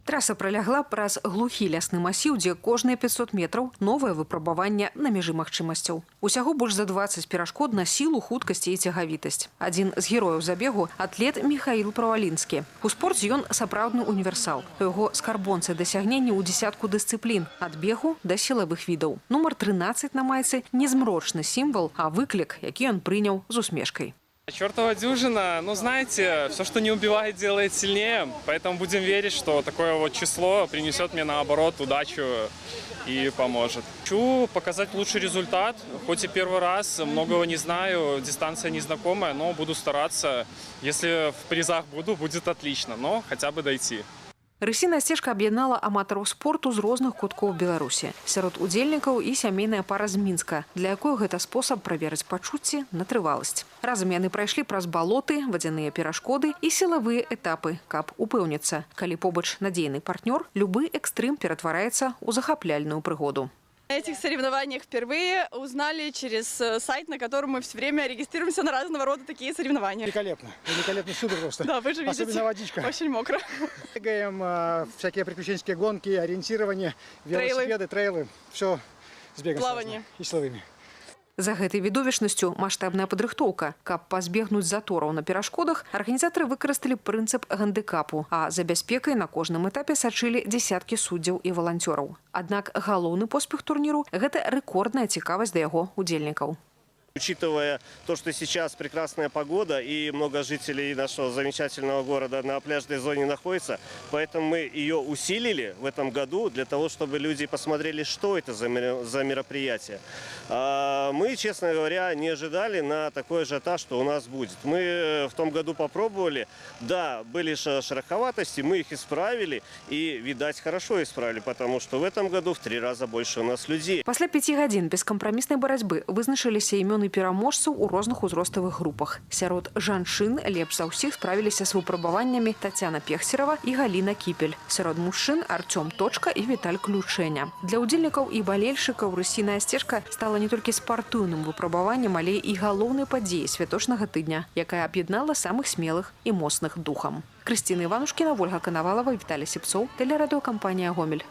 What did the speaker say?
Траса пролягла праз глухі лясны масіў, дзе кожныя 500 метраў новае выпрабаванне на мяжы магчымасцяў. Усяго больш за 20 перашкод на сілу, хуткасці і цягавітасць. Адзін з герояў забегу – атлет Михаил Правалінскі. У спорце ён сапраўдны універсал. У яго скарбонцы дасягненні ў дзесятку дысцыплін – ад бегу да сілавых відаў. Нумар 13 на майцы – не змрочны сімвал, а выклік, які ён прыняў з усмешкай. Чертова дюжина, ну знаете, все, что не убивает, делает сильнее. Поэтому будем верить, что такое вот число принесет мне наоборот удачу и поможет. Хочу показать лучший результат. Хоть и первый раз, многого не знаю, дистанция незнакомая, но буду стараться. Если в призах буду, будет отлично, но хотя бы дойти. Рысіная сцежка аб'яднала аматараў спорту з розных куткоў Беларусі. Сярод удзельнікаў і сямейная пара з Мінска, для якой гэта спосаб праверыць пачуцці на трываласць. Разам яны прайшлі праз балоты, вадзяныя перашкоды і сілавыя этапы, каб упэўніцца, калі побач надзейны партнёр, любы экстрым ператвараецца ў захапляльную прыгоду. На этих соревнованиях впервые узнали через сайт, на котором мы все время регистрируемся на разного рода такие соревнования. Великолепно. Великолепно, супер просто. Да, вы же видите. Особенно водичка. Очень мокро. Бегаем, всякие приключенческие гонки, ориентирование, велосипеды, трейлы. Все с бегом Плавание. связано. И силовыми. За гэтай відовішчнасцю маштабная падрыхтоўка. Каб пазбегнуць затораў на перашкодах, арганізатары выкарысталі прынцып гандыкапу, а за бяспекай на кожным этапе сачылі дзесяткі суддзяў і валанцёраў. Аднак галоўны поспех турніру – гэта рэкордная цікавасць да яго удзельнікаў. Учитывая то, что сейчас прекрасная погода и много жителей нашего замечательного города на пляжной зоне находится, поэтому мы ее усилили в этом году для того, чтобы люди посмотрели, что это за мероприятие. Мы, честно говоря, не ожидали на такой ажиотаж, что у нас будет. Мы в том году попробовали, да, были шероховатости, мы их исправили и, видать, хорошо исправили, потому что в этом году в 3 раза больше у нас людей. Пасля 5 гадзін бескампраміснай барацьбы вызначыліся імёны пераможцаў у розных узроставых групах. Сярод жанчын лепш за ўсіх справіліся з выпрабаваннямі Тацяна Пехцерава і Галіна Кіпель. Сярод мужчын Артём Точка і Віталь Ключэня. Для удзельнікаў і балельшчыкаў рысіная сцежка стала не толькі спартыўным выпрабаваннем, але і галоўнай падзеяй святочнага тыдня, якая аб'яднала самых смелых і моцных духам. Крысціна Іванушкіна, Вольга Канавалава, Віталій Сіпцоў, тэлерадыёкампанія «Гомель».